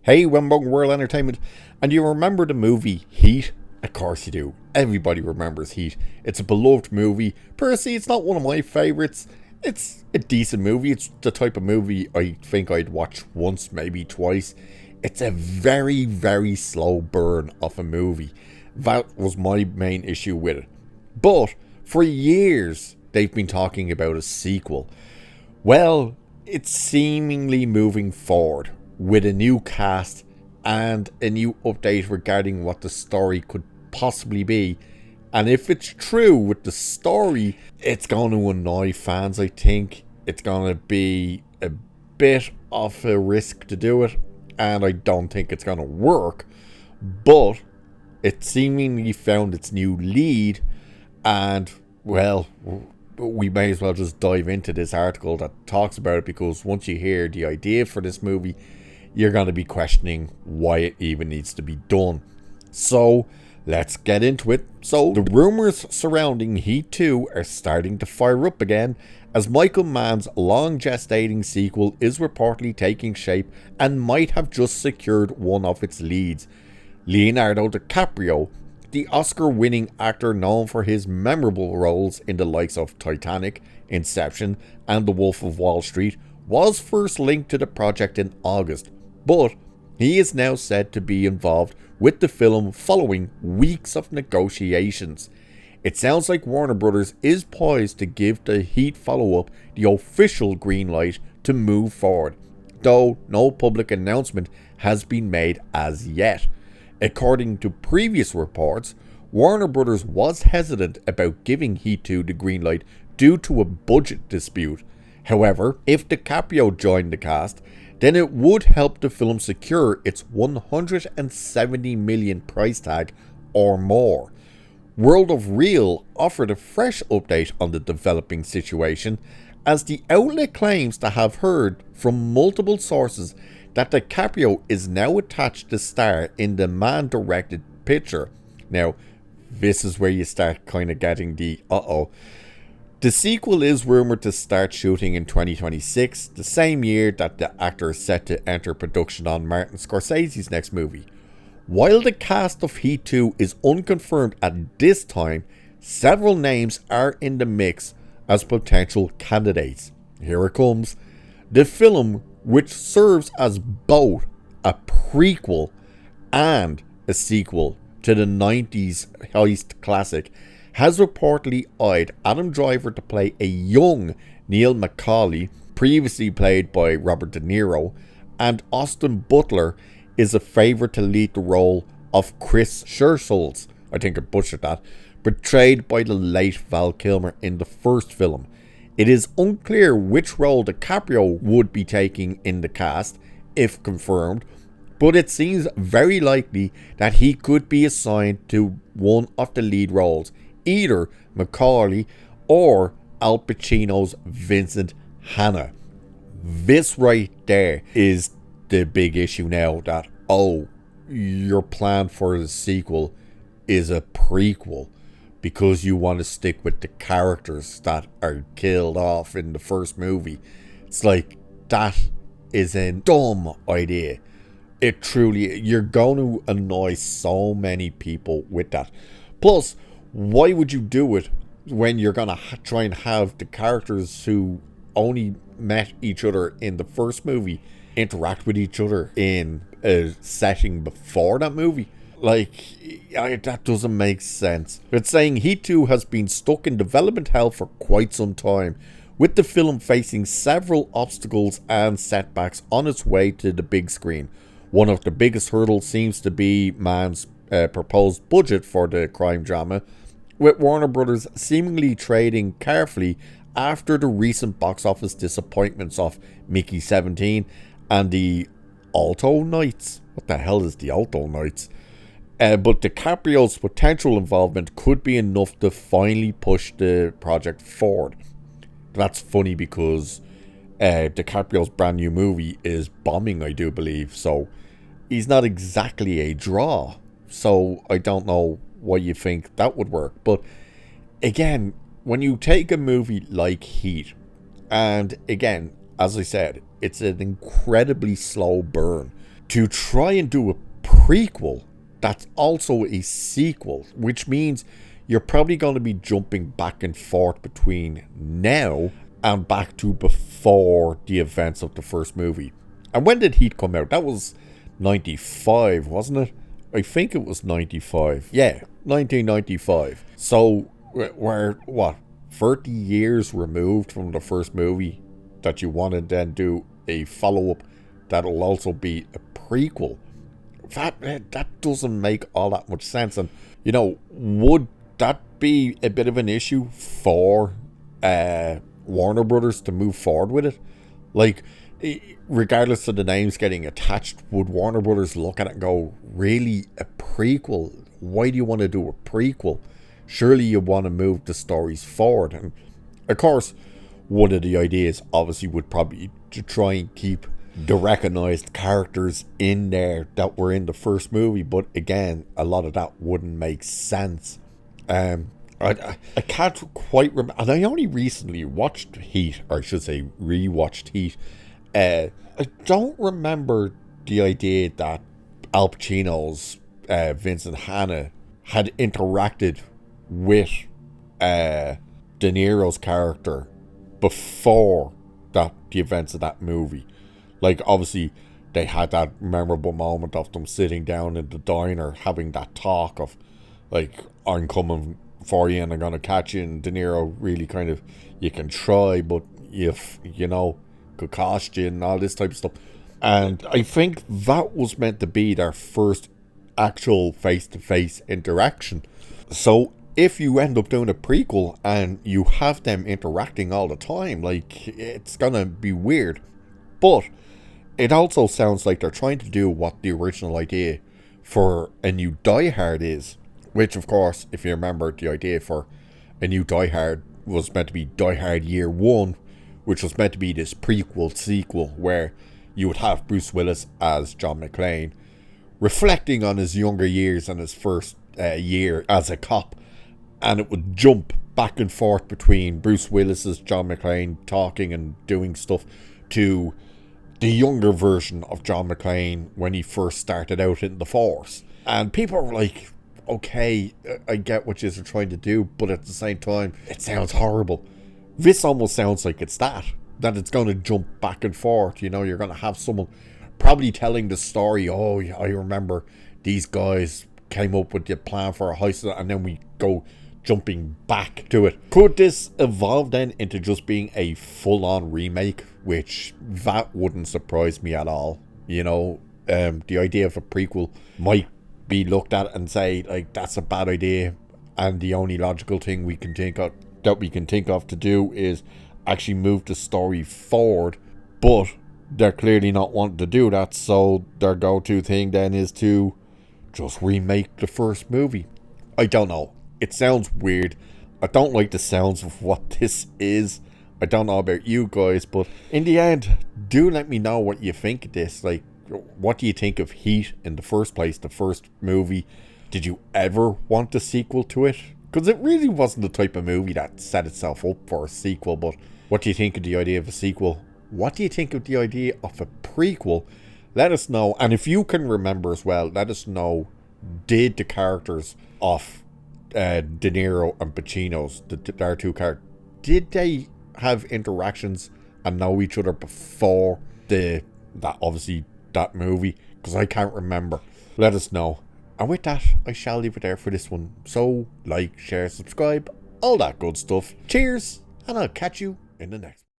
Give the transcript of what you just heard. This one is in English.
Hey, Wembong World Entertainment, and you remember the movie Heat? Of course you do. Everybody remembers Heat. It's a beloved movie. Personally, it's not one of my favourites. It's a decent movie. It's the type of movie I think I'd watch once, maybe twice. It's a very, very slow burn of a movie. That was my main issue with it. But for years, they've been talking about a sequel. Well, it's seemingly moving forward with a new cast and a new update regarding what the story could possibly be. And if it's true with the story, it's going to annoy fans, I think. It's going to be a bit of a risk to do it, and I don't think it's going to work. But it seemingly found its new lead, and, well, we may as well just dive into this article that talks about it, because once you hear the idea for this movie, you're going to be questioning why it even needs to be done. So, let's get into it. So, the rumours surrounding Heat 2 are starting to fire up again, as Michael Mann's long-gestating sequel is reportedly taking shape and might have just secured one of its leads. Leonardo DiCaprio, the Oscar-winning actor known for his memorable roles in the likes of Titanic, Inception, and The Wolf of Wall Street, was first linked to the project in August, but he is now said to be involved with the film following weeks of negotiations. It sounds like Warner Brothers is poised to give the Heat follow-up the official green light to move forward, though no public announcement has been made as yet. According to previous reports, Warner Brothers was hesitant about giving Heat 2 the green light due to a budget dispute. However, if DiCaprio joined the cast, then it would help the film secure its $170 million price tag or more. World of Real offered a fresh update on the developing situation, as the outlet claims to have heard from multiple sources that DiCaprio is now attached to star in the Mann-directed picture. Now, this is where you start kind of getting the The sequel is rumoured to start shooting in 2026, the same year that the actor is set to enter production on Martin Scorsese's next movie. While the cast of Heat 2 is unconfirmed at this time, several names are in the mix as potential candidates. Here it comes. The film, which serves as both a prequel and a sequel to the 90s heist classic, has reportedly eyed Adam Driver to play a young Neil McCauley, previously played by Robert De Niro, and Austin Butler is a favourite to lead the role of Chris Scherschultz, I think I butchered that, portrayed by the late Val Kilmer in the first film. It is unclear which role DiCaprio would be taking in the cast, if confirmed, but it seems very likely that he could be assigned to one of the lead roles, either McCauley or Al Pacino's Vincent Hanna. This right there is the big issue now, that, your plan for the sequel is a prequel because you want to stick with the characters that are killed off in the first movie. It's like, that is a dumb idea. It truly, you're going to annoy so many people with that. Plus, why would you do it when you're going to try and have the characters who only met each other in the first movie interact with each other in a setting before that movie? Like, that doesn't make sense. It's saying Heat 2 has been stuck in development hell for quite some time, with the film facing several obstacles and setbacks on its way to the big screen. One of the biggest hurdles seems to be Mann's proposed budget for the crime drama, with Warner Brothers seemingly trading carefully after the recent box office disappointments of Mickey 17 and the Alto Knights. What the hell is the Alto Knights? But DiCaprio's potential involvement could be enough to finally push the project forward. That's funny because DiCaprio's brand new movie is bombing, I do believe, so he's not exactly a draw. So I don't know why you think that would work. But again, when you take a movie like Heat, and again, as I said, it's an incredibly slow burn. to try and do a prequel that's also a sequel, which means you're probably going to be jumping back and forth between now and back to before the events of the first movie. And when did Heat come out? That was 95, wasn't it? I think it was 95. Yeah, 1995. So we're, what, 30 years removed from the first movie that you want to then do a follow-up that'll also be a prequel. That doesn't make all that much sense. And, you know, would that be a bit of an issue for Warner Brothers to move forward with it? Like, regardless of the names getting attached, would Warner Brothers look at it and go, really, a prequel? Why do you want to do a prequel? Surely you want to move the stories forward. And, of course, one of the ideas obviously would probably to try and keep the recognized characters in there that were in the first movie. But again, a lot of that wouldn't make sense. I can't quite remember, and I only recently watched Heat, or I should say rewatched Heat. I don't remember the idea that Al Pacino's Vincent Hanna had interacted with De Niro's character before the events of that movie. Like, obviously, they had that memorable moment of them sitting down in the diner having that talk of, like, I'm coming for you and I'm going to catch you. And De Niro really kind of, you can try, but if, you know, could cost you and all this type of stuff. And I think that was meant to be their first actual face-to-face interaction. So if you end up doing a prequel and you have them interacting all the time, like, it's going to be weird. But it also sounds like they're trying to do what the original idea for a new Die Hard is. Which, of course, if you remember, the idea for a new Die Hard was meant to be Die Hard Year 1, which was meant to be this prequel sequel where you would have Bruce Willis as John McClane, reflecting on his younger years and his first year as a cop. And it would jump back and forth between Bruce Willis's John McClane talking and doing stuff to the younger version of John McClane when he first started out in the force. And people were like, okay, I get what you're trying to do, but at the same time, it sounds horrible. This almost sounds like it's that it's going to jump back and forth. You know, you're going to have someone probably telling the story, oh, I remember these guys came up with the plan for a heist, and then we go jumping back to it. Could this evolve then into just being a full-on remake? Which, that wouldn't surprise me at all. You know, the idea of a prequel might be looked at and say, like, that's a bad idea, and the only logical thing we can think of to do is actually move the story forward. But they're clearly not wanting to do that, so their go-to thing then is to just remake the first movie. I don't know. It sounds weird. I don't like the sounds of what this is. I don't know about you guys, but in the end, do let me know what you think of this. Like, what do you think of Heat in the first place, the first movie? Did you ever want a sequel to it? Because it really wasn't the type of movie that set itself up for a sequel. But what do you think of the idea of a sequel? What do you think of the idea of a prequel? Let us know. And if you can remember as well, let us know, did the characters of De Niro and Pacino's, their two characters, did they have interactions and know each other before that movie? Because I can't remember. Let us know. And with that, I shall leave it there for this one. So, like, share, subscribe, all that good stuff. Cheers, and I'll catch you in the next one.